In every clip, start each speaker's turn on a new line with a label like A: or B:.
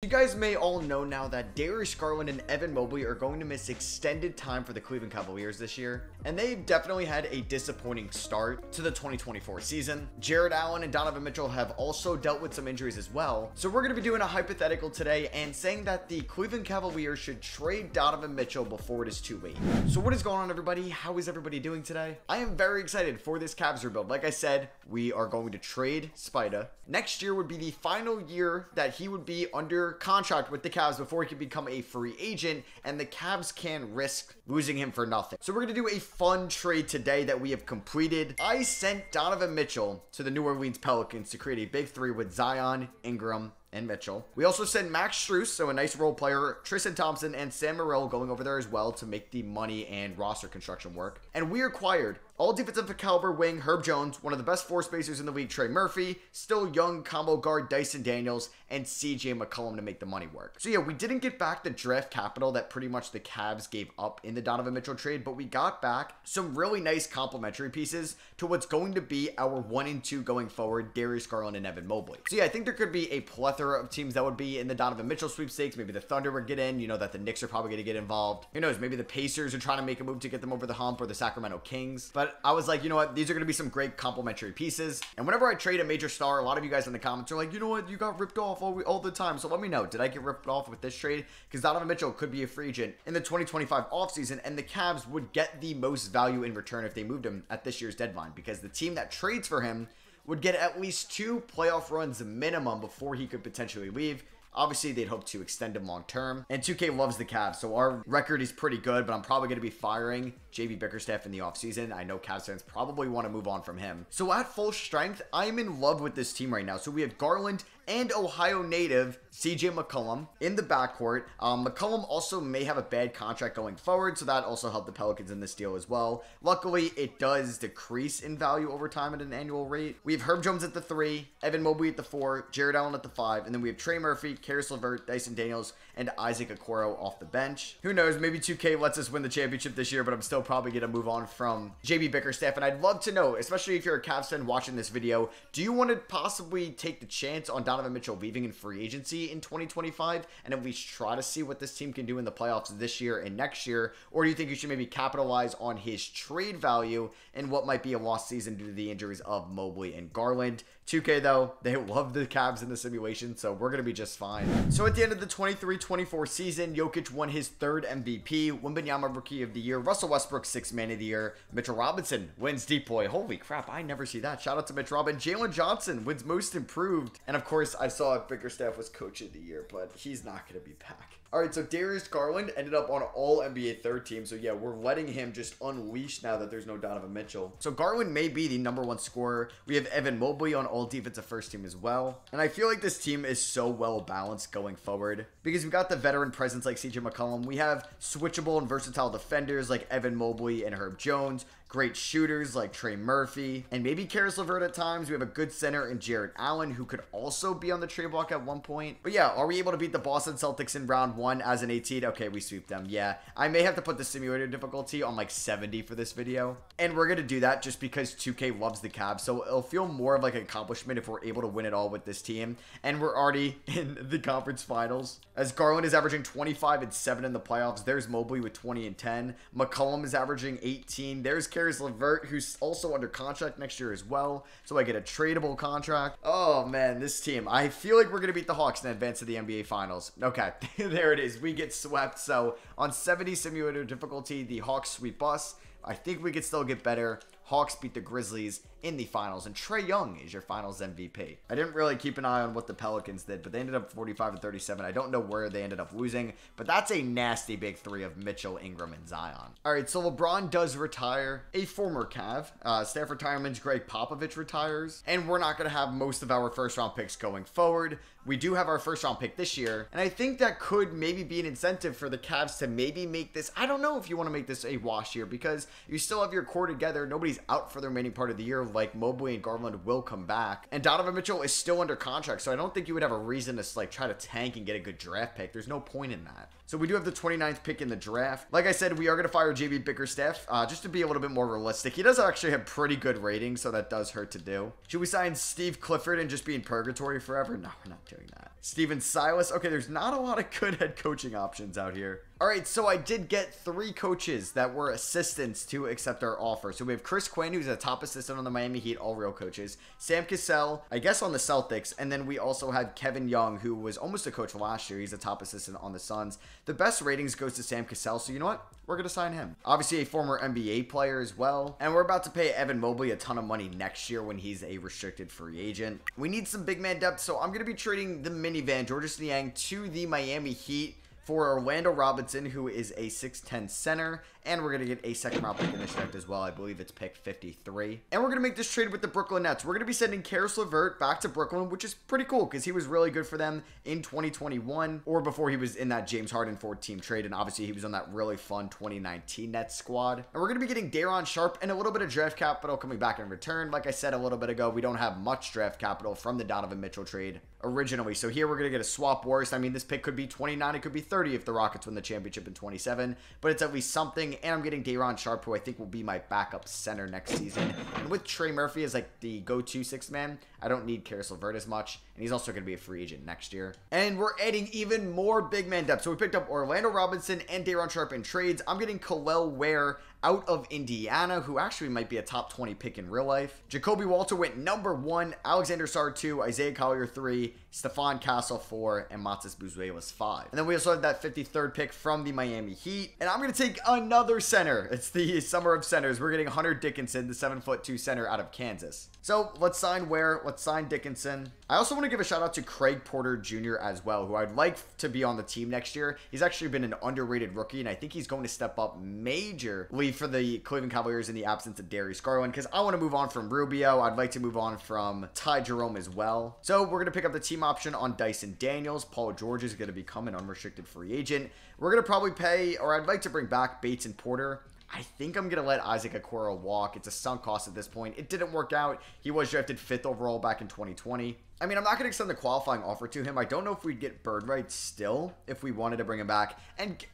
A: You guys may all know now that Darius Garland and Evan Mobley are going to miss extended time for the Cleveland Cavaliers this year, and they definitely had a disappointing start to the 2024 season. Jared Allen and Donovan Mitchell have also dealt with some injuries as well, so we're going to be doing a hypothetical today and saying that the Cleveland Cavaliers should trade Donovan Mitchell before it is too late. So what is going on, everybody? How is everybody doing today? I am very excited for this Cavs rebuild. Like I said, we are going to trade Spida. Next year would be the final year that he would be under contract with the Cavs before he could become a free agent, and the Cavs can risk losing him for nothing. So we're going to do a fun trade today that we have completed. I sent Donovan Mitchell to the New Orleans Pelicans to create a big three with Zion, Ingram, and Mitchell. We also sent Max Strus, so a nice role player, Tristan Thompson, and Sam Morril going over there as well to make the money and roster construction work. And we acquired all defensive caliber wing Herb Jones, one of the best floor spacers in the league, Trey Murphy, still young combo guard Dyson Daniels, and CJ McCollum to make the money work. So yeah, we didn't get back the draft capital that pretty much the Cavs gave up in the Donovan Mitchell trade, but we got back some really nice complementary pieces to what's going to be our 1 and 2 going forward, Darius Garland and Evan Mobley. So yeah, I think there could be a plethora of teams that would be in the Donovan Mitchell sweepstakes. Maybe the Thunder would get in, you know that the Knicks are probably going to get involved. Who knows, maybe the Pacers are trying to make a move to get them over the hump, or the Sacramento Kings. But I was like, you know what, these are going to be some great complementary pieces. And whenever I trade a major star, a lot of you guys in the comments are like, you know what, you got ripped off all the time. So let me know, did I get ripped off with this trade? Because Donovan Mitchell could be a free agent in the 2025 offseason, and the Cavs would get the most value in return if they moved him at this year's deadline, because the team that trades for him would get at least 2 playoff runs minimum before he could potentially leave. Obviously, they'd hope to extend him long term. And 2K loves the Cavs, so our record is pretty good, but I'm probably going to be firing JB Bickerstaff in the offseason. I know Cavs fans probably want to move on from him. So at full strength, I'm in love with this team right now. So we have Garland and Ohio native CJ McCollum in the backcourt. McCollum also may have a bad contract going forward, so that also helped the Pelicans in this deal as well. Luckily, it does decrease in value over time at an annual rate. We have Herb Jones at the 3, Evan Mobley at the 4, Jared Allen at the 5, and then we have Trey Murphy, Karis LeVert, Dyson Daniels, and Isaac Okoro off the bench. Who knows, maybe 2K lets us win the championship this year, but I'm still probably going to move on from JB Bickerstaff. And I'd love to know, especially if you're a Cavs fan watching this video, do you want to possibly take the chance on Donovan Mitchell leaving in free agency in 2025 and at least try to see what this team can do in the playoffs this year and next year? Or do you think you should maybe capitalize on his trade value and what might be a lost season due to the injuries of Mobley and Garland? 2K, though, they love the Cavs in the simulation, so we're going to be just fine. So at the end of the 23-24 season, Jokic won his 3rd MVP, Wembanyama Rookie of the Year, Russell Westbrook 6th Man of the Year, Mitchell Robinson wins Deep Boy. Holy crap, I never see that. Shout out to Mitch Robin. Jalen Johnson wins Most Improved. And of course, I saw Bickerstaff was Coach of the Year, but he's not going to be back. All right, so Darius Garland ended up on all NBA 3rd team. So yeah, we're letting him just unleash now that there's no Donovan Mitchell. So Garland may be the #1 scorer. We have Evan Mobley on all defensive first team as well. And I feel like this team is so well balanced going forward because we've got the veteran presence like CJ McCollum. We have switchable and versatile defenders like Evan Mobley and Herb Jones. Great shooters like Trey Murphy and maybe Karis LeVert at times. We have a good center in Jared Allen who could also be on the trade block at one point. But yeah, are we able to beat the Boston Celtics in round 1 as an 18? Okay, we sweep them. Yeah, I may have to put the simulator difficulty on like 70 for this video. And we're going to do that just because 2K loves the Cavs. So it'll feel more of like an accomplishment if we're able to win it all with this team. And we're already in the conference finals. As Garland is averaging 25 and 7 in the playoffs. There's Mobley with 20 and 10. McCollum is averaging 18. There's Karis LeVert, who's also under contract next year as well. So I get a tradable contract. Oh man, this team. I feel like we're going to beat the Hawks and advance to the NBA Finals. Okay, there it is. We get swept. So on 70 simulator difficulty, the Hawks sweep us. I think we could still get better. Hawks beat the Grizzlies in the finals, and Trae Young is your finals MVP. I didn't really keep an eye on what the Pelicans did, but they ended up 45 and 37. I don't know where they ended up losing, but that's a nasty big 3 of Mitchell, Ingram, and Zion. All right, so LeBron does retire. A former Cav. Staff retirements, Greg Popovich retires, and we're not going to have most of our first-round picks going forward. We do have our first-round pick this year, and I think that could maybe be an incentive for the Cavs to maybe make this. I don't know if you want to make this a wash year because you still have your core together. Nobody's Mobley's out for the remaining part of the year, like Mobley and Garland will come back. And Donovan Mitchell is still under contract, so I don't think you would have a reason to like try to tank and get a good draft pick. There's no point in that. So we do have the 29th pick in the draft. Like I said, we are going to fire JB Bickerstaff just to be a little bit more realistic. He does actually have pretty good ratings, so that does hurt to do. Should we sign Steve Clifford and just be in purgatory forever? No, we're not doing that. Steven Silas. Okay, there's not a lot of good head coaching options out here. All right, so I did get 3 coaches that were assistants to accept our offer. So we have Chris Quinn, who's a top assistant on the Miami Heat, all real coaches. Sam Cassell, I guess on the Celtics. And then we also had Kevin Young, who was almost a coach last year. He's a top assistant on the Suns. The best ratings goes to Sam Cassell, so you know what? We're going to sign him. Obviously a former NBA player as well. And we're about to pay Evan Mobley a ton of money next year when he's a restricted free agent. We need some big man depth, so I'm going to be trading the minivan, Georges Niang, to the Miami Heat for Orlando Robinson, who is a 6'10 center, and we're going to get a second round pick in this draft as well. I believe it's pick 53. And we're going to make this trade with the Brooklyn Nets. We're going to be sending Karis LeVert back to Brooklyn, which is pretty cool because he was really good for them in 2021 or before he was in that James Harden 4-team trade. And obviously he was on that really fun 2019 Nets squad. And we're going to be getting Daron Sharp and a little bit of draft capital coming back in return. Like I said a little bit ago, we don't have much draft capital from the Donovan Mitchell trade originally. So here we're going to get a swap worst. I mean, this pick could be 29, it could be 30 if the Rockets win the championship in 27, but it's at least something. And I'm getting Daron Sharp, who I think will be my backup center next season. And with Trey Murphy as like the go-to sixth man, I don't need Karis LeVert as much. And he's also going to be a free agent next year. And we're adding even more big man depth. So we picked up Orlando Robinson and Daron Sharp in trades. I'm getting Khalil Ware out of Indiana, who actually might be a top 20 pick in real life. Jacoby Walter went number 1, Alexander Sarr 2, Isaiah Collier 3, Stephon Castle 4, and Matas Buzuelos 5. And then we also have that 53rd pick from the Miami Heat. And I'm going to take another center. It's the summer of centers. We're getting Hunter Dickinson, the 7'2" center out of Kansas. So let's sign Ware. Let's sign Dickinson. I also want to give a shout out to Craig Porter Jr. as well, who I'd like to be on the team next year. He's actually been an underrated rookie, and I think he's going to step up majorly for the Cleveland Cavaliers in the absence of Darius Garland, because I want to move on from Rubio. I'd like to move on from Ty Jerome as well. So we're going to pick up the team option on Dyson Daniels. Paul George is going to become an unrestricted free agent. We're going to probably pay, or I'd like to bring back Bates and Porter. I think I'm going to let Isaac Okoro walk. It's a sunk cost at this point. It didn't work out. He was drafted 5th overall back in 2020. I mean, I'm not going to extend the qualifying offer to him. I don't know if we'd get bird rights still if we wanted to bring him back. And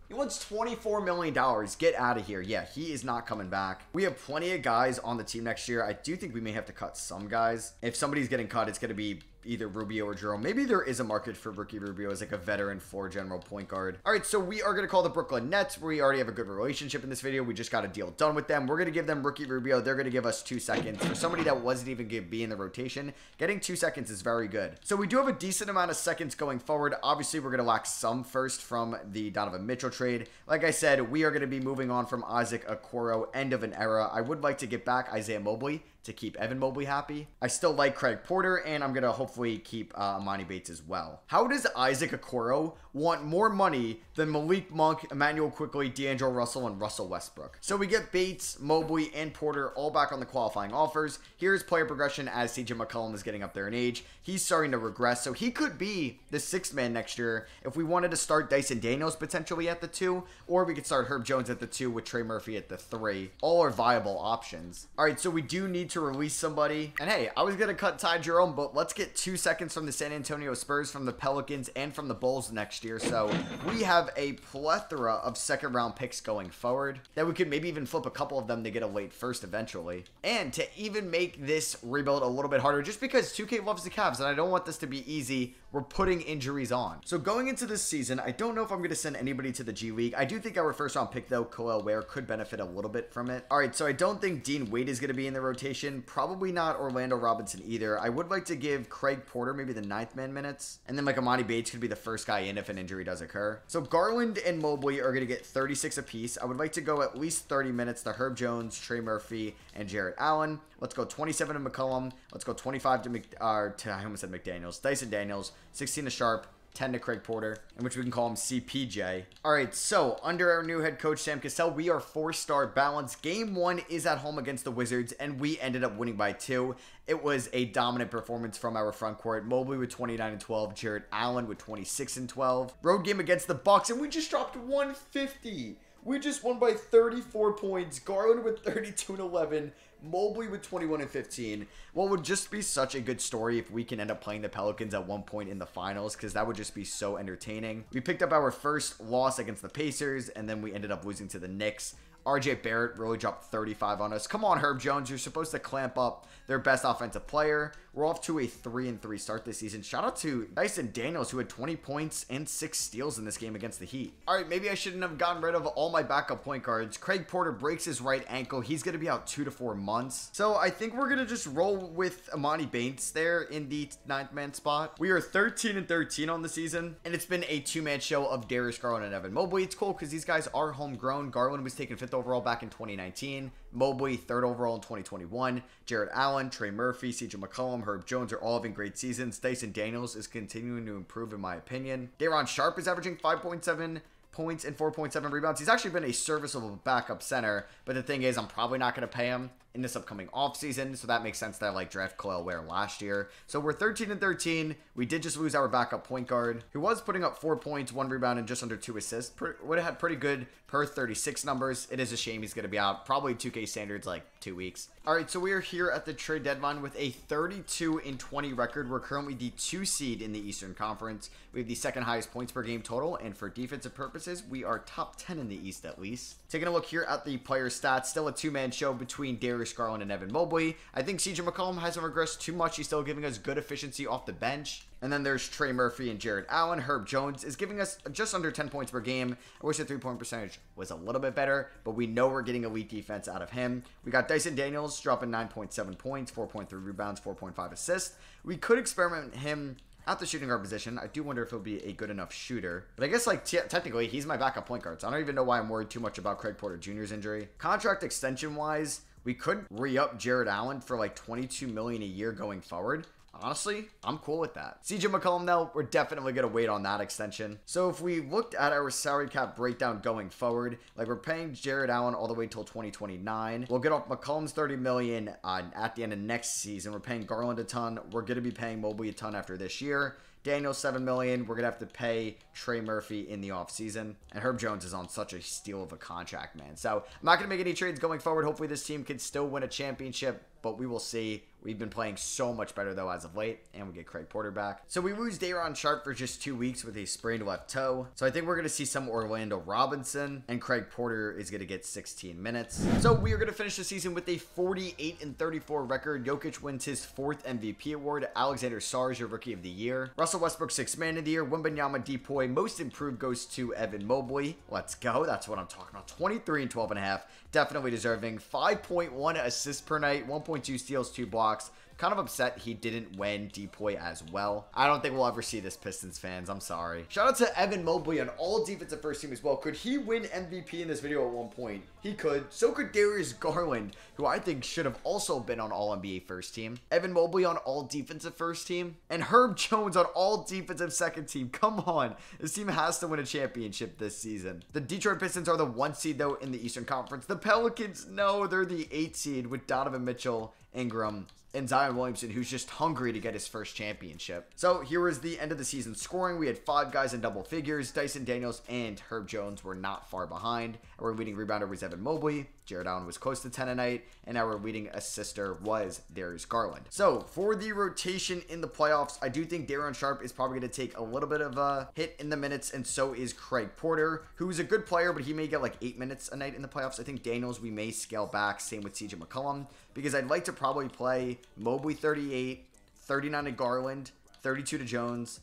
A: he wants $24 million. Get out of here. Yeah, he is not coming back. We have plenty of guys on the team next year. I do think we may have to cut some guys. If somebody's getting cut, it's going to be either Rubio or Jerome. Maybe there is a market for Ricky Rubio as like a veteran floor general point guard. All right, so we are going to call the Brooklyn Nets. We already have a good relationship in this video. We just got a deal done with them. We're going to give them Ricky Rubio. They're going to give us 2 seconds. For somebody that wasn't even going to be in the rotation, getting 2 seconds is very good. So we do have a decent amount of seconds going forward. Obviously, we're going to lack some first from the Donovan Mitchell trade. Like I said, we are going to be moving on from Isaac Okoro, end of an era. I would like to get back Isaiah Mobley to keep Evan Mobley happy. I still like Craig Porter, and I'm going to hopefully keep Amani Bates as well. How does Isaac Okoro want more money than Malik Monk, Emmanuel Quickley, D'Angelo Russell, and Russell Westbrook? So we get Bates, Mobley, and Porter all back on the qualifying offers. Here's player progression as CJ McCollum is getting up there in age. He's starting to regress, so he could be the 6th man next year if we wanted to start Dyson Daniels potentially at the 2, or we could start Herb Jones at the 2 with Trey Murphy at the 3. All are viable options. All right, so we do need to release somebody. And hey, I was going to cut Ty Jerome, but let's get 2 seconds from the San Antonio Spurs, from the Pelicans, and from the Bulls next year. So we have a plethora of second-round picks going forward that we could maybe even flip a couple of them to get a late first eventually. And to even make this rebuild a little bit harder, just because 2K loves the Cavs, and I don't want this to be easy, we're putting injuries on. So going into this season, I don't know if I'm going to send anybody to the G League. I do think our first-round pick, though, Khalil Ware, could benefit a little bit from it. All right, so I don't think Dean Wade is going to be in the rotation. Probably not Orlando Robinson either. I would like to give Craig Porter maybe the 9th man minutes. And then like Amani Bates could be the first guy in if an injury does occur. So Garland and Mobley are going to get 36 apiece. I would like to go at least 30 minutes to Herb Jones, Trey Murphy, and Jarrett Allen. Let's go 27 to McCollum. Let's go 25 to I almost said McDaniels. Dyson Daniels. 16 to Sharp. 10 to Craig Porter, in which we can call him CPJ. All right, so under our new head coach, Sam Cassell, we are 4-star balanced. Game 1 is at home against the Wizards, and we ended up winning by 2. It was a dominant performance from our front court. Mobley with 29 and 12, Jarrett Allen with 26 and 12. Road game against the Bucks, and we just dropped 150. We just won by 34 points. Garland with 32 and 11. Mobley with 21 and 15. What would just be such a good story if we can end up playing the Pelicans at one point in the finals, because that would just be so entertaining. We picked up our first loss against the Pacers, and then we ended up losing to the Knicks. RJ Barrett really dropped 35 on us. Come on, Herb Jones. You're supposed to clamp up their best offensive player. We're off to a 3-3 start this season. Shout out to Dyson Daniels, who had 20 points and 6 steals in this game against the Heat. All right, maybe I shouldn't have gotten rid of all my backup point guards. Craig Porter breaks his right ankle. He's going to be out 2 to 4 months. So I think we're going to just roll with Amani Bates there in the 9th man spot. We are 13 and 13 on the season, and it's been a 2-man show of Darius Garland and Evan Mobley. It's cool because these guys are homegrown. Garland was taken 5th overall back in 2019. Mobley 3rd overall in 2021. Jared Allen, Trey Murphy, CJ McCollum, Herb Jones are all having great seasons. Dyson Daniels is continuing to improve in my opinion. Daron Sharp is averaging 5.7 points and 4.7 rebounds. He's actually been a serviceable backup center, but the thing is, I'm probably not going to pay him in this upcoming offseason, so that makes sense that I like draft Khalil Ware last year. So we're 13 and 13. We did just lose our backup point guard, who was putting up 4 points, 1 rebound, and just under 2 assists. Would have had pretty good per 36 numbers. It is a shame he's going to be out. Probably 2K standards, like 2 weeks. All right, so we are here at the trade deadline with a 32 and 20 record. We're currently the 2 seed in the Eastern Conference. We have the 2nd highest points per game total, and for defensive purposes, we are top 10 in the East at least. Taking a look here at the player stats, still a 2-man show between Darius Garland and Evan Mobley. I think CJ McCollum hasn't regressed too much. He's still giving us good efficiency off the bench. And then there's Trey Murphy and Jared Allen. Herb Jones is giving us just under 10 points per game. I wish the 3-point percentage was a little bit better, but we know we're getting elite defense out of him. We got Dyson Daniels dropping 9.7 points, 4.3 rebounds, 4.5 assists. We could experiment him at the shooting guard position. I do wonder if he'll be a good enough shooter. But I guess, like, technically, he's my backup point guard, so I don't even know why I'm worried too much about Craig Porter Jr.'s injury. Contract extension-wise, we could re-up Jared Allen for, like, $22 million a year going forward. Honestly, I'm cool with that. CJ McCollum, though, we're definitely going to wait on that extension. So if we looked at our salary cap breakdown going forward, like we're paying Jared Allen all the way till 2029. We'll get off McCollum's $30 million at the end of next season. We're paying Garland a ton. We're going to be paying Mobley a ton after this year. Daniel, $7 million. We're going to have to pay Trey Murphy in the offseason. And Herb Jones is on such a steal of a contract, man. So I'm not going to make any trades going forward. Hopefully this team can still win a championship, but we will see. We've been playing so much better, though, as of late, and we get Craig Porter back. So we lose Daron Sharp for just 2 weeks with a sprained left toe. So I think we're going to see some Orlando Robinson, and Craig Porter is going to get 16 minutes. So we are going to finish the season with a 48 and 34 record. Jokic wins his 4th MVP award. Alexander Sarge, your Rookie of the Year. Russell Westbrook, 6th Man of the Year. Wembanyama Depoy, Most Improved goes to Evan Mobley. Let's go. That's what I'm talking about. 23 and 12.5. Definitely deserving. 5.1 assists per night. 1.2 steals, 2 blocks. Kind of upset he didn't win Depoy as well. I don't think we'll ever see this, Pistons fans. I'm sorry. Shout out to Evan Mobley on all defensive first team as well. Could he win MVP in this video at one point? He could. So could Darius Garland, who I think should have also been on all NBA first team. Evan Mobley on all defensive first team. And Herb Jones on all defensive second team. Come on. This team has to win a championship this season. The Detroit Pistons are the 1 seed, though, in the Eastern Conference. The Pelicans, no, they're the 8 seed with Donovan Mitchell, Ingram, and Zion Williamson, who's just hungry to get his first championship. So here is the end of the season scoring. We had 5 guys in double figures. Dyson Daniels and Herb Jones were not far behind. Our leading rebounder was Evan Mobley. Jared Allen was close to 10 a night, and our leading assister was Darius Garland. So for the rotation in the playoffs, I do think Daron Sharp is probably going to take a little bit of a hit in the minutes, and so is Craig Porter, who's a good player, but he may get like 8 minutes a night in the playoffs. I think Daniels, we may scale back. Same with CJ McCollum, because I'd like to probably play Mobley 38, 39 to Garland, 32 to Jones,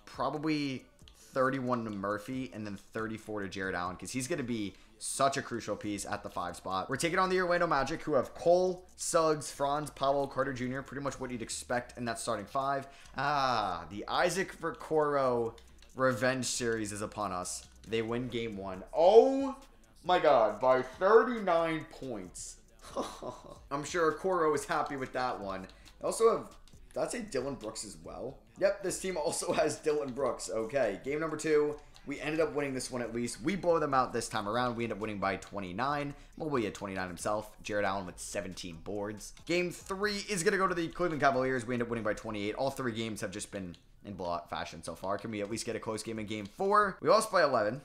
A: probably 31 to Murphy, and then 34 to Jared Allen, because he's going to be such a crucial piece at the 5 spot. We're taking on the Orlando Magic, who have Cole, Suggs, Franz, Paolo, Carter Jr., pretty much what you'd expect in that starting 5. The Isaac Okoro revenge series is upon us. They win game 1. Oh my god, by 39 points. I'm sure Okoro is happy with that one. I also have, did I say Dylan Brooks as well? Yep, this team also has Dylan Brooks. Okay, game number 2. We ended up winning this one at least. We blow them out this time around. We end up winning by 29. Mobley had 29 himself. Jared Allen with 17 boards. Game 3 is going to go to the Cleveland Cavaliers. We end up winning by 28. All 3 games have just been in blowout fashion so far. Can we at least get a close game in game 4? We lost by 11.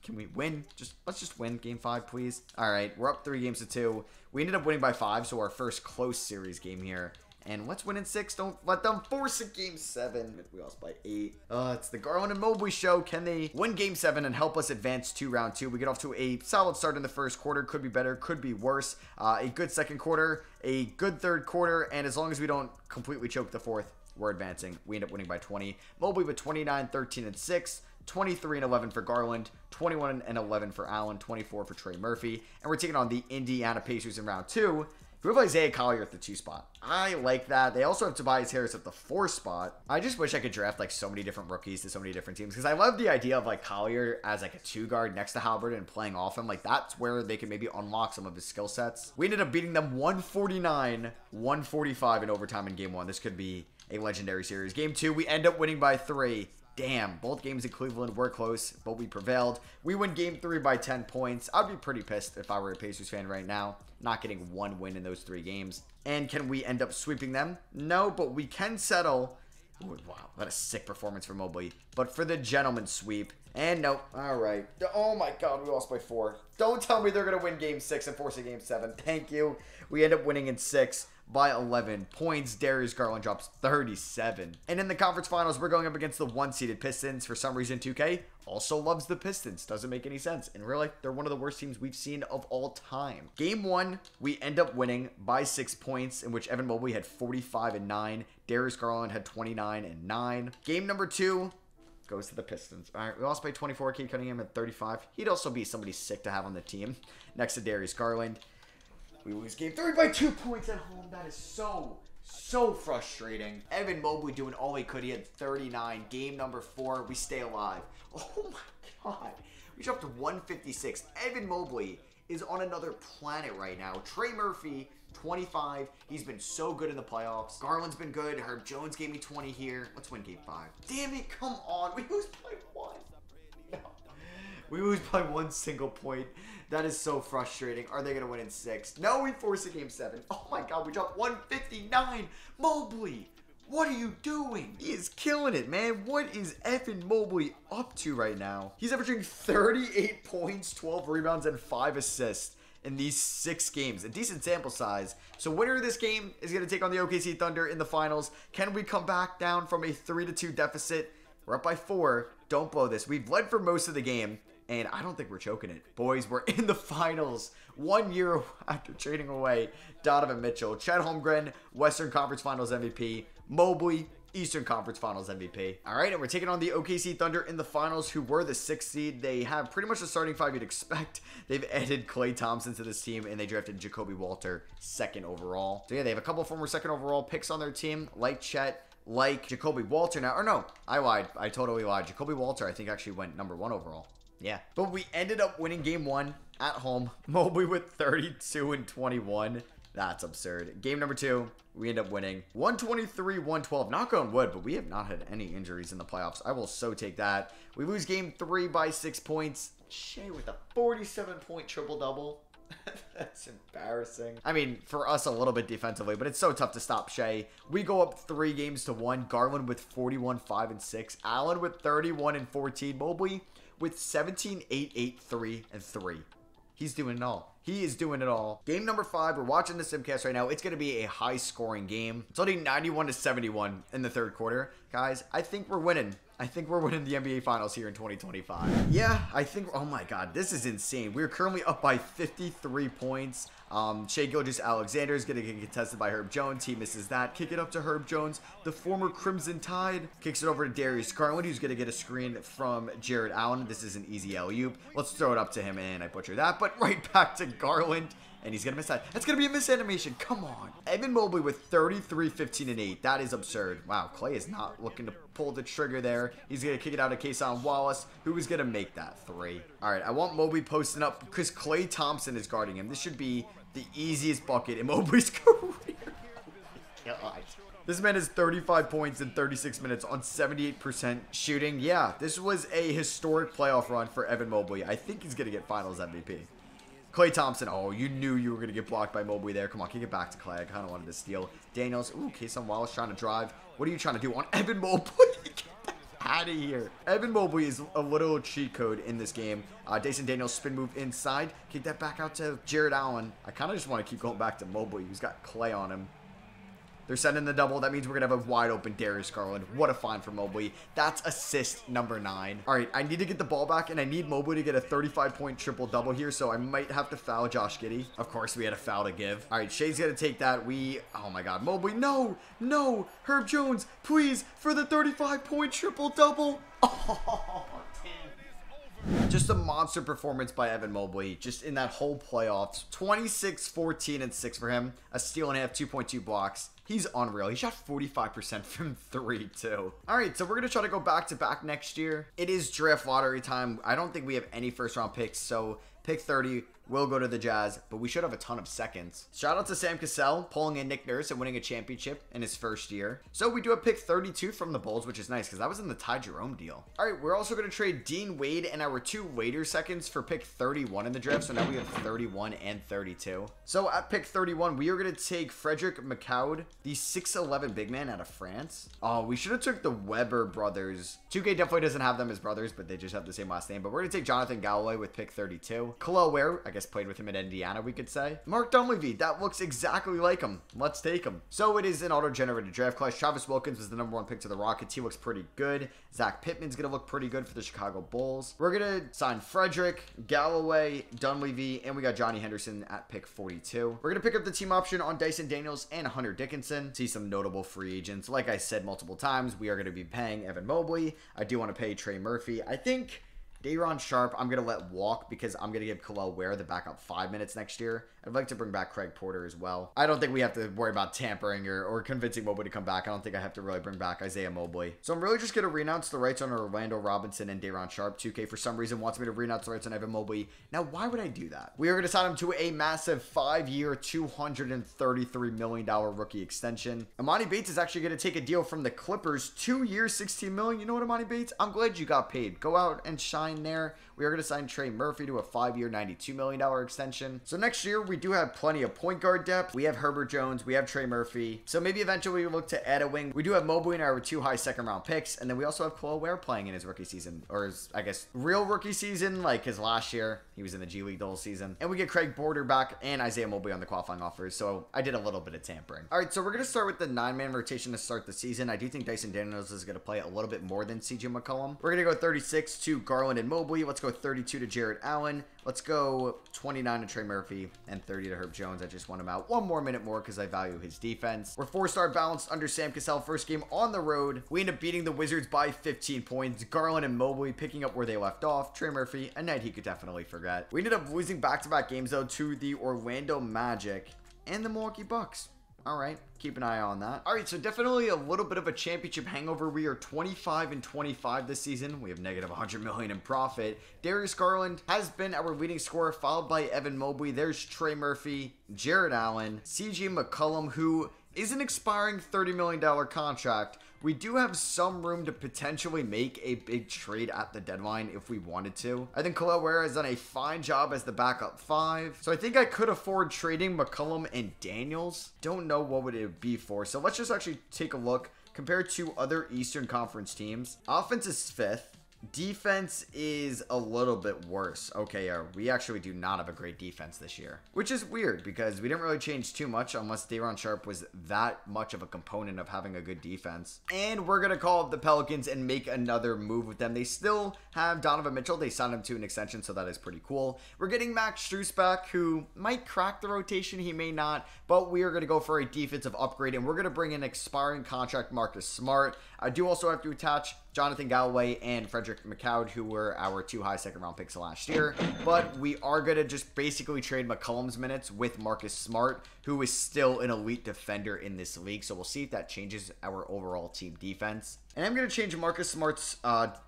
A: Can we win? Let's just win game 5, please. All right, we're up 3-2. We ended up winning by 5, so our first close series game here. And let's win in 6. Don't let them force a game 7. We lost by 8. It's the Garland and Mobley show. Can they win game 7 and help us advance to round 2? We get off to a solid start in the first quarter. Could be better, could be worse. A good second quarter, a good third quarter, and as long as we don't completely choke the fourth, we're advancing. We end up winning by 20. Mobley with 29, 13, and 6. 23 and 11 for Garland, 21 and 11 for Allen, 24 for Trey Murphy, and we're taking on the Indiana Pacers in round 2. We have Isaiah Collier at the 2 spot. I like that. They also have Tobias Harris at the 4 spot. I just wish I could draft like so many different rookies to so many different teams because I love the idea of like Collier as like a 2 guard next to Halliburton and playing off him. Like that's where they can maybe unlock some of his skill sets. We ended up beating them 149-145 in overtime in game 1. This could be a legendary series. Game 2, we end up winning by 3. Damn, both games in Cleveland were close, but we prevailed. We win game 3 by 10 points. I'd be pretty pissed if I were a Pacers fan right now, not getting 1 win in those 3 games. And can we end up sweeping them? No, but we can settle. Ooh, wow, what a sick performance for Mobley. But for the gentleman's sweep. And nope. All right. Oh my God, we lost by 4. Don't tell me they're going to win game 6 and force a game 7. Thank you. We end up winning in 6. By 11 points. Darius Garland drops 37. And in the conference finals, we're going up against the 1-seeded Pistons. For some reason, 2K also loves the Pistons. Doesn't make any sense. In real life, they're one of the worst teams we've seen of all time. Game 1, we end up winning by 6 points, in which Evan Mobley had 45 and 9. Darius Garland had 29 and 9. Game number 2 goes to the Pistons. All right, we lost by 24. Cade Cunningham at 35. He'd also be somebody sick to have on the team next to Darius Garland. We lose game 3 by 2 points at home. That is so frustrating. Evan Mobley doing all he could. He had 39. Game number 4, we stay alive. Oh my God. We dropped to 156. Evan Mobley is on another planet right now. Trey Murphy, 25. He's been so good in the playoffs. Garland's been good. Herb Jones gave me 20 here. Let's win game 5. Damn it, come on. We lose by 1. No. We lose by 1 single point. That is so frustrating. Are they going to win in 6? No, we force a game 7. Oh my God, we dropped 159. Mobley, what are you doing? He is killing it, man. What is Evan Mobley up to right now? He's averaging 38 points, 12 rebounds, and 5 assists in these 6 games. A decent sample size. So winner of this game is going to take on the OKC Thunder in the finals. Can we come back down from a 3-2 deficit? We're up by 4. Don't blow this. We've led for most of the game. And I don't think we're choking it. Boys, we're in the finals 1 year after trading away Donovan Mitchell. Chet Holmgren, Western Conference Finals MVP. Mobley, Eastern Conference Finals MVP. All right, and we're taking on the OKC Thunder in the finals, who were the 6th seed. They have pretty much the starting 5 you'd expect. They've added Klay Thompson to this team, and they drafted Jacoby Walter 2nd overall. So yeah, they have a couple former 2nd overall picks on their team, like Chet, like Jacoby Walter now. Or no, I lied. I totally lied. Jacoby Walter, I think, actually went number 1 overall. Yeah, but we ended up winning game 1 at home. Mobley with 32 and 21. That's absurd. Game number 2, we end up winning 123-112. Knock on wood, but we have not had any injuries in the playoffs. I will so take that. We lose game 3 by 6 points. Shea with a 47-point triple-double. That's embarrassing. I mean, for us, a little bit defensively, but it's so tough to stop Shea. We go up 3-1. Garland with 41, 5, and 6. Allen with 31 and 14. Mobley with 17, 8, 8, 3, and 3. He's doing it all. He is doing it all. Game number 5. We're watching the simcast right now. It's going to be a high-scoring game. It's only 91-71 in the third quarter. Guys, I think we're winning. I think we're winning the NBA Finals here in 2025. Yeah, I think... Oh, my God. This is insane. We're currently up by 53 points. Shai Gilgeous-Alexander is going to get contested by Herb Jones. He misses that. Kick it up to Herb Jones, the former Crimson Tide. Kicks it over to Darius Garland, who's going to get a screen from Jared Allen. This is an easy alley-oop. Let's throw it up to him, and I butcher that. But right back to Garland. And he's going to miss that. That's going to be a miss animation. Come on. Evan Mobley with 33, 15, and 8. That is absurd. Wow, Klay is not looking to pull the trigger there. He's going to kick it out to Kason Wallace, who is going to make that 3. All right, I want Mobley posting up because Klay Thompson is guarding him. This should be the easiest bucket in Mobley's career. God. This man has 35 points in 36 minutes on 78% shooting. Yeah, this was a historic playoff run for Evan Mobley. I think he's going to get Finals MVP. Klay Thompson. Oh, you knew you were going to get blocked by Mobley there. Come on, kick it back to Klay. I kind of wanted to steal. Daniels. Ooh, Kason Wallace trying to drive. What are you trying to do on Evan Mobley? out of here. Evan Mobley is a little cheat code in this game. Dyson Daniels spin move inside. Kick that back out to Jared Allen. I kind of just want to keep going back to Mobley, who's got Clay on him. They're sending the double. That means we're going to have a wide open Darius Garland. What a find for Mobley. That's assist number 9. All right, I need to get the ball back, and I need Mobley to get a 35-point triple-double here, so I might have to foul Josh Giddey. Of course, we had a foul to give. All right, Shea's going to take that. Oh my God, Mobley, no, no. Herb Jones, please, for the 35-point triple-double. Oh, damn. Just a monster performance by Evan Mobley, just in that whole playoffs. 26, 14, and 6 for him. A steal and a half, 2.2 blocks. He's unreal. He shot 45% from 3, too. All right, so we're going to try to go back-to-back next year. It is draft lottery time. I don't think we have any first-round picks, so pick 30 will go to the Jazz, but we should have a ton of seconds. Shout out to Sam Cassell pulling in Nick Nurse and winning a championship in his first year. So we do have pick 32 from the Bulls, which is nice because that was in the Ty Jerome deal. All right, we're also going to trade Dean Wade and our 2 later seconds for pick 31 in the draft. So now we have 31 and 32. So at pick 31, we are going to take Frederick McCoud, the 6'11 big man out of France. Oh, we should have took the Weber brothers. 2K definitely doesn't have them as brothers, but they just have the same last name. But we're going to take Jonathan Galloway with pick 32. Khalil Ware, I guess played with him at Indiana, we could say. Mark Dunleavy, that looks exactly like him. Let's take him. So it is an auto-generated draft class. Travis Wilkins was the #1 pick to the Rockets. He looks pretty good. Zach Pittman's going to look pretty good for the Chicago Bulls. We're going to sign Frederick, Galloway, Dunleavy, and we got Johnny Henderson at pick 42. We're going to pick up the team option on Dyson Daniels and Hunter Dickinson. See some notable free agents. Like I said multiple times, we are going to be paying Evan Mobley. I do want to pay Trey Murphy. I think Day'Ron Sharpe, I'm going to let walk because I'm going to give Khalil Ware the backup 5 minutes next year. I'd like to bring back Craig Porter as well. I don't think we have to worry about tampering or convincing Mobley to come back. I don't think I have to really bring back Isaiah Mobley. So I'm really just going to renounce the rights on Orlando Robinson and Day'Ron Sharpe. 2K for some reason wants me to renounce the rights on Evan Mobley. Now, why would I do that? We are going to sign him to a massive 5-year, $233 million rookie extension. Emoni Bates is actually going to take a deal from the Clippers. 2 years, $16 million. You know what, Emoni Bates? I'm glad you got paid. Go out and shine there. We are going to sign Trey Murphy to a 5-year, $92 million extension. So next year, we do have plenty of point guard depth. We have Herbert Jones. We have Trey Murphy. So maybe eventually we look to add a wing. We do have Mobley in our 2 high second-round picks. And then we also have Khalil Ware playing in his rookie season. Or his, I guess, real rookie season, like his last year. He was in the G League the whole season. And we get Craig Porter back and Isaiah Mobley on the qualifying offers. So I did a little bit of tampering. All right, so we're going to start with the 9-man rotation to start the season. I do think Dyson Daniels is going to play a little bit more than CJ McCollum. We're going to go 36 to Garland and Mobley. Let's go 32 to Jared Allen. Let's go 29 to Trey Murphy and 30 to Herb Jones. I just want him out 1 more minute more because I value his defense. We're 4-star balanced under Sam Cassell. First game on the road. We end up beating the Wizards by 15 points. Garland and Mobley picking up where they left off. Trey Murphy, a night he could definitely forget. We ended up losing back-to-back games, though, to the Orlando Magic and the Milwaukee Bucks. All right, keep an eye on that. All right, so definitely a little bit of a championship hangover. We are 25-25 this season. We have negative $100 million in profit. Darius Garland has been our leading scorer, followed by Evan Mobley. There's Trey Murphy, Jared Allen, CJ McCollum, who is an expiring $30 million contract. We do have some room to potentially make a big trade at the deadline if we wanted to. I think Khalil Ware has done a fine job as the backup 5. So I think I could afford trading McCollum and Daniels. Don't know what would it be for. So let's just actually take a look compared to other Eastern Conference teams. Offense is 5th. Defense is a little bit worse. Okay, we actually do not have a great defense this year, which is weird because we didn't really change too much unless Day'Ron Sharpe was that much of a component of having a good defense. And we're going to call up the Pelicans and make another move with them. They still have Donovan Mitchell. They signed him to an extension, so that is pretty cool. We're getting Max Strus back, who might crack the rotation. He may not, but we are going to go for a defensive upgrade, and we're going to bring in expiring contract Marcus Smart. I do also have to attach Jonathan Galloway and Frederick McCoud, who were our 2 high second-round picks last year. But we are going to just basically trade McCollum's minutes with Marcus Smart, who is still an elite defender in this league. So we'll see if that changes our overall team defense. And I'm going to change Marcus Smart's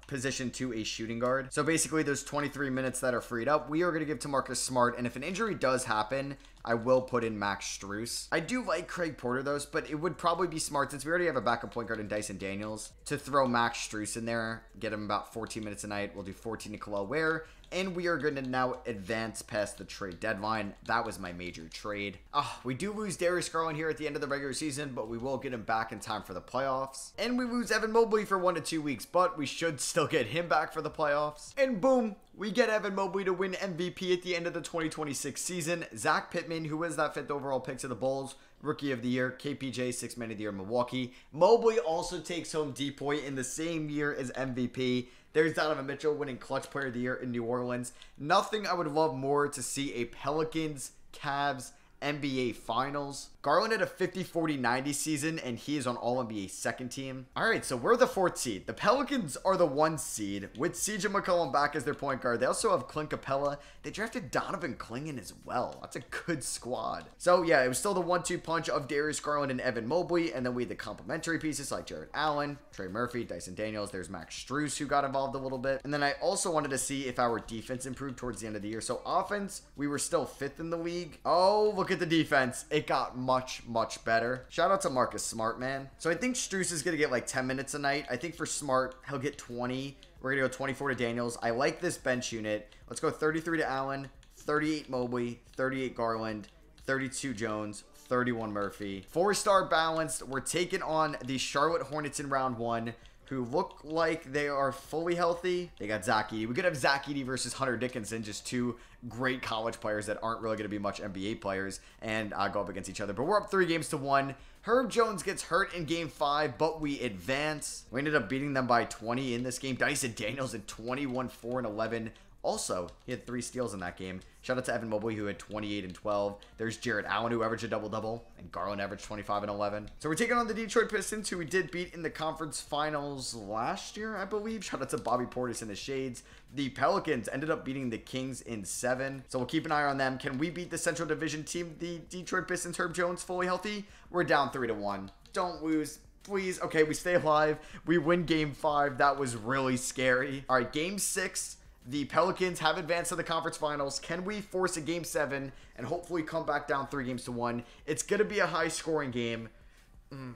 A: position to a shooting guard. So basically, those 23 minutes that are freed up, we are going to give to Marcus Smart. And if an injury does happen, I will put in Max Strus. I do like Craig Porter, though, but it would probably be smart, since we already have a backup point guard in Dyson Daniels, to throw Max Strus in there, get him about 14 minutes a night. We'll do 14 to Khalil Ware. And we are going to now advance past the trade deadline. That was my major trade. We do lose Darius Garland here at the end of the regular season, but we will get him back in time for the playoffs. And we lose Evan Mobley for 1 to 2 weeks, but we should still get him back for the playoffs. And boom, we get Evan Mobley to win MVP at the end of the 2026 season. Zach Pittman, who was that 5th overall pick to the Bulls, Rookie of the Year. KPJ, 6th Man of the Year in Milwaukee. Mobley also takes home DPOY in the same year as MVP. There's Donovan Mitchell winning Clutch Player of the Year in New Orleans. Nothing I would love more to see a Pelicans, Cavs, NBA Finals. Garland had a 50-40-90 season, and he is on All-NBA second team. All right, so we're the 4th seed. The Pelicans are the 1 seed with CJ McCollum back as their point guard. They also have Clint Capella. They drafted Donovan Clingan as well. That's a good squad. So, yeah, it was still the 1-2 punch of Darius Garland and Evan Mobley, and then we had the complementary pieces like Jarrett Allen, Trey Murphy, Dyson Daniels. There's Max Strus, who got involved a little bit. And then I also wanted to see if our defense improved towards the end of the year. So, offense, we were still 5th in the league. Oh, look at the defense. It got much better. Shout out to Marcus Smart, man. So I think Strus is going to get like 10 minutes a night. I think for Smart, he'll get 20. We're going to go 24 to Daniels. I like this bench unit. Let's go 33 to Allen, 38 Mobley, 38 Garland, 32 Jones, 31 Murphy. 4-star balanced. We're taking on the Charlotte Hornets in round 1, who look like they are fully healthy. They got Zach Edey. We could have Zach Edey versus Hunter Dickinson, just 2 great college players that aren't really going to be much NBA players, and go up against each other. But we're up 3 games to 1. Herb Jones gets hurt in game 5, but we advance. We ended up beating them by 20 in this game. Dyson Daniels at 21, 4, and 11. Also, he had 3 steals in that game. Shout out to Evan Mobley, who had 28 and 12. There's Jarrett Allen, who averaged a double-double, and Garland averaged 25 and 11. So we're taking on the Detroit Pistons, who we did beat in the conference finals last year, I believe. Shout out to Bobby Portis in the shades. The Pelicans ended up beating the Kings in 7. So we'll keep an eye on them. Can we beat the Central Division team, the Detroit Pistons? Herb Jones fully healthy? We're down 3 to 1. Don't lose. Please. Okay, we stay alive. We win game 5. That was really scary. All right, game 6. The Pelicans have advanced to the conference finals. Can we force a game 7 and hopefully come back down 3 games to 1? It's going to be a high-scoring game.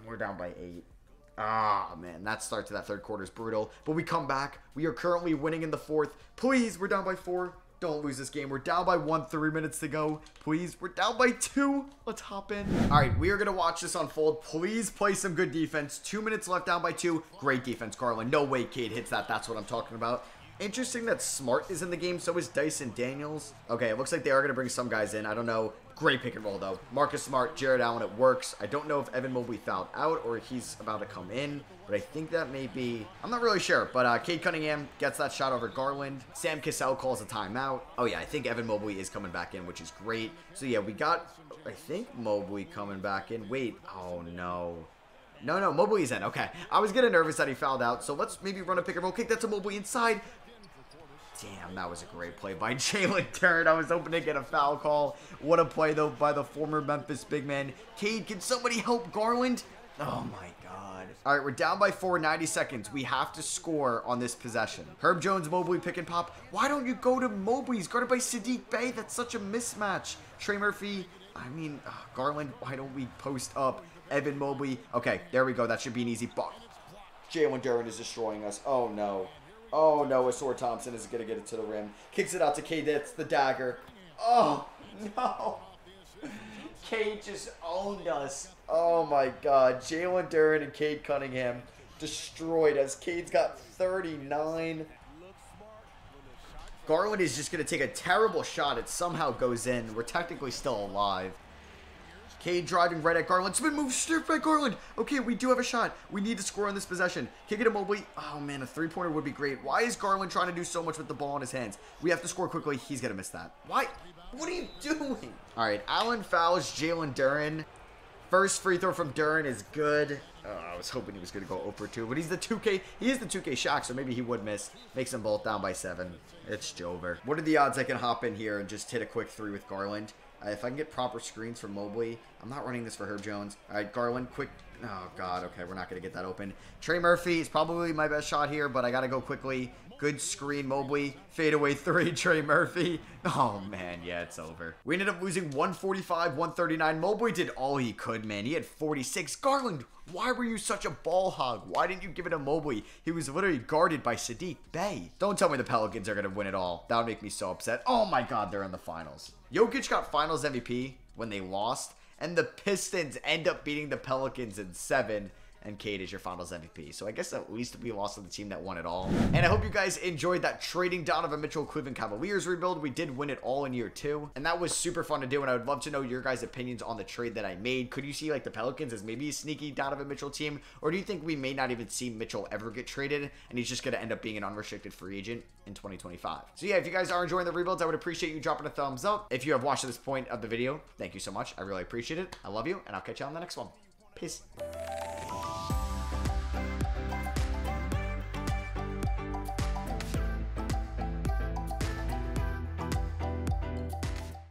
A: We're down by 8. Ah, man, that start to that third quarter is brutal. But we come back. We are currently winning in the 4th. Please, we're down by 4. Don't lose this game. We're down by 1, 3 minutes to go. Please, we're down by 2. Let's hop in. All right, we are going to watch this unfold. Please play some good defense. 2 minutes left, down by 2. Great defense, Garland. No way Cade hits that. That's what I'm talking about. Interesting that Smart is in the game, so is Dyson Daniels. Okay, it looks like they are going to bring some guys in. I don't know. Great pick and roll, though. Marcus Smart, Jarrett Allen, it works. I don't know if Evan Mobley fouled out or he's about to come in, but I think that may be... I'm not really sure, but Cade Cunningham gets that shot over Garland. Sam Cassell calls a timeout. Oh, yeah, I think Evan Mobley is coming back in, which is great. So, yeah, we got, I think, Mobley coming back in. Wait, oh, no. No, Mobley's in. Okay, I was getting nervous that he fouled out, so let's maybe run a pick and roll kick. That's a Mobley inside. Damn, that was a great play by Jalen Turner. I was hoping to get a foul call. What a play, though, by the former Memphis big man. Cade, can somebody help Garland? Oh, my God. All right, we're down by 4, 90 seconds. We have to score on this possession. Herb Jones, Mobley, pick and pop. Why don't you go to Mobley? He's guarded by Sadiq Bey. That's such a mismatch. Trey Murphy, Garland, why don't we post up Evan Mobley? Okay, there we go. That should be an easy buck. Jalen Duren is destroying us. Oh, no. Oh, no, Asor Thompson is going to get it to the rim. Kicks it out to Cade. That's the dagger. Oh, no. Cade just owned us. Oh, my God. Jalen Duren and Cade Cunningham destroyed us. Cade's got 39. Garland is just going to take a terrible shot. It somehow goes in. We're technically still alive. Cade driving right at Garland. Spin move, straight by Garland. Okay, we do have a shot. We need to score on this possession. Kick it to Mobley. Oh, man, a three-pointer would be great. Why is Garland trying to do so much with the ball in his hands? We have to score quickly. He's going to miss that. Why? What are you doing? All right, Allen fouls Jalen Duren. First free throw from Duren is good. I was hoping he was going to go 0 for 2, but he's the 2K. He is the 2K Shaq, so maybe he would miss. Makes them both down by 7. It's Jover. What are the odds I can hop in here and just hit a quick 3 with Garland? If I can get proper screens from Mobley, I'm not running this for Herb Jones. All right, Garland, quick. Oh, God. Okay, we're not going to get that open. Trey Murphy is probably my best shot here, but I got to go quickly. Good screen, Mobley. Fadeaway 3, Trey Murphy. Oh, man. Yeah, it's over. We ended up losing 145-139. Mobley did all he could, man. He had 46. Garland, why were you such a ball hog? Why didn't you give it to Mobley? He was literally guarded by Sadiq Bey. Don't tell me the Pelicans are going to win it all. That would make me so upset. Oh, my God. They're in the finals. Jokic got finals MVP when they lost, and the Pistons end up beating the Pelicans in 7. and Cade is your finals MVP. So I guess at least we lost to the team that won it all. And I hope you guys enjoyed that trading Donovan Mitchell Cleveland Cavaliers rebuild. We did win it all in year 2, and that was super fun to do, and I would love to know your guys' opinions on the trade that I made. Could you see like the Pelicans as maybe a sneaky Donovan Mitchell team, or do you think we may not even see Mitchell ever get traded and he's just going to end up being an unrestricted free agent in 2025? So yeah, if you guys are enjoying the rebuilds, I would appreciate you dropping a thumbs up. If you have watched to this point of the video, thank you so much. I really appreciate it. I love you, and I'll catch you on the next one. Peace.